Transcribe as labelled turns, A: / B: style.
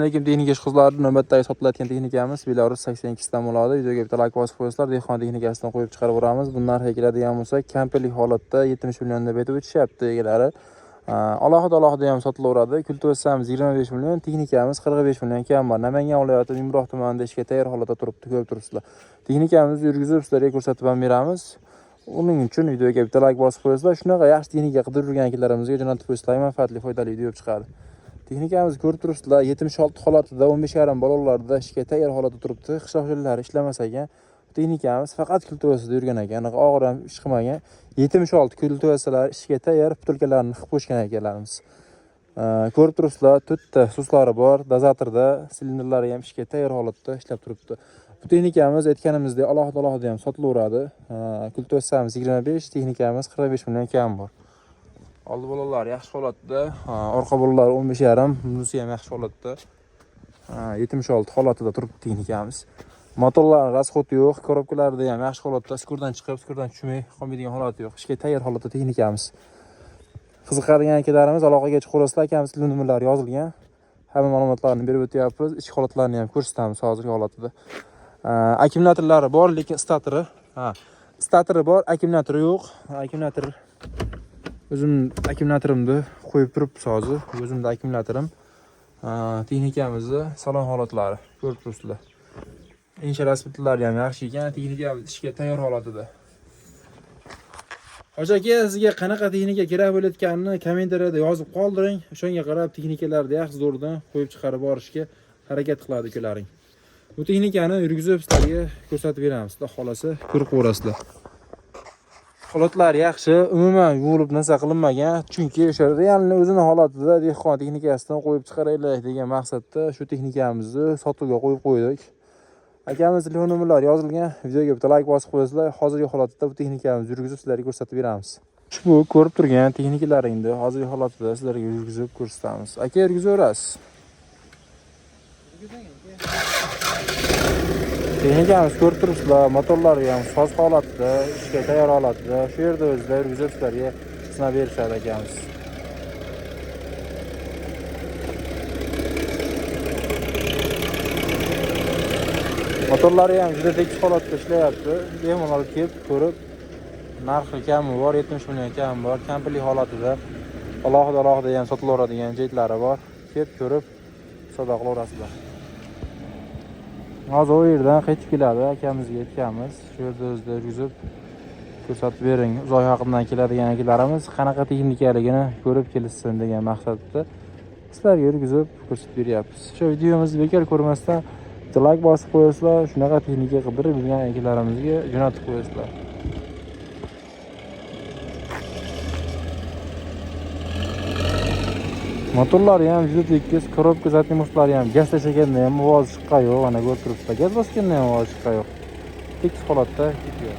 A: Lekin texnika ishqizlari navbatdagi sotilayotgan texnikamiz Belarus 82 dan bo'ladi. Videoga bitta like bosib qo'yasizlar, dehqon texnikasidan qo'yib chiqarib boramiz. Bundan keladigan bo'lsa, kampirlik holatda 70 million deb aytib o'tishyapti egalari. Alohida ham sotilaveradi. Kultivasiyamiz 25 million, texnikamiz 45 million kam bor. Namangan viloyati Mimroh tumanida ishga tayyor holatda turibdi, ko'rib turibsizlar. Texnikamizni yurgizib sizlarga ko'rsatib ham beramiz. Uning uchun videoga bitta like bosib qo'yasizlar. Shunaqa yaxshi texnika qidirib yurgan akilarimizga jo'natib qo'yasizlar. Manfaatli, foydali video chiqadi. Texnikamiz ko'rib turibsizlar, 76 holatida 15,5 ballonlarda ishga tayyor holatda turibdi. Qishloq joylari ishlamasa ekan, texnikamiz faqat kultivasida yurgan ekan, og'ir ham ish qilmagan. 76 kultivatsiyalar ishga tayyor, puturkalarni qilib qo'yishgan ekanlarimiz. Ko'rib turibsizlar, to'rtta suslari bor, dozatorda silindrlari ham ishga tayyor holatda ishlab turibdi. Bu texnikamiz aytganimizdek alohida ham sotilaveradi. Kultivatsiyamiz 25, texnikamiz 45 million kam bor. Oldi bolalar yaxshi holatda, orqa bolalar 15,5, bunisi ham yaxshi holatda. 76 holatida turibdi texnikamiz. Motorlar rasxoti yo'q, korobkalarida ham yaxshi holatda, skurdan chiqib, skurdan tushmay qolmaydigan holati yo'q. Ishga tayyor holatda texnikamiz. Qiziqadigan akalarimiz aloqaga chiqaverasizlar, akamiz nomerlari yozilgan. Hamma ma'lumotlarni berib o'tyapmiz. Ichki holatlarini ham ko'rsatamiz hozirgi holatida. Akkumulyatorlari bor, lekin statori bor, akkumulyatori yo'q. Akkumulyator o'zim akkumulyatorimizni qo'yib turibmiz hozir. O'zimda akkumulyatorim. Texnikamizni salon holatlari ko'rib turibsizlar. Insha rasmiyatlari ham yaxshi ekan, texnikamiz ishga tayyor holatida. Hoji aka, sizga qanaqa texnika kerak bo'layotganini kommentariyada yozib qoldiring. O'shanga qarab texnikalarni yaxshi zo'rdan qo'yib chiqarib borishga harakat qiladi ukalaring. Bu texnikani yurgizib sizlarga ko'rsatib beramiz. Xudo xolasa ko'rib ko'rasizlar. Holatlari yaxshi, umuman yuvilib narsa qilinmagan, chunki o'sha realni o'zining holatida dehqon texnikasidan qo'yib chiqaraylik degan maqsadda shu texnikamizni sotuvga qo'yib qo'ydik. Akamiz telefon nomerlari yozilgan. Videoga bitta like bosib qo'yasizlar. Hozirgi holatda bu texnikamizni yurgizib sizlarga ko'rsatib beramiz. Ushbu ko'rib turgan texnikalaringni hozirgi holatida sizlarga yurgizib ko'rsatamiz. Aka, yurgizaverasiz. Texnikamiz ko'rib turibsizlar, motorlari ham soz holatda, ishga tayyor holatda. Shu yerda o'zida yurgizib sizlarga sinab berishadi akamiz. Motorlari ham juda tekis holatda ishlayapti. Bemalol kelib ko'rib, narxi kami bor, 70 million kami bor, kampirlik holatida. Alohida ham sotilaveradigan jetlari bor. Kelib ko'rib, savdo qilaverasizlar. Hozir u yerdan qaytib keladi, akamizga aytganmiz. Shu yerda o'zida yurgizib ko'rsatib bering. Uzoq yaqindan keladigan akalarimiz qanaqa texnikaligini ko'rib kelishsin degan maqsadda sizlarga yurgizib ko'rsatib beryapmiz. Shu videomizni bekor ko'rmasdan like bosib qo'yasizlar, shunaqa texnika qidirib bilgan akalarimizga jo'natib qo'yasizlar. Motorlari ham juda tekis, korobka zatimoshlari ham gaz tashlaganda ham ovoz chiqqan yo'q, ana ko'rib turibsizlar. Gaz bosganda ham ovoz chiqqan yo'q. Tekis holatda ketiyor.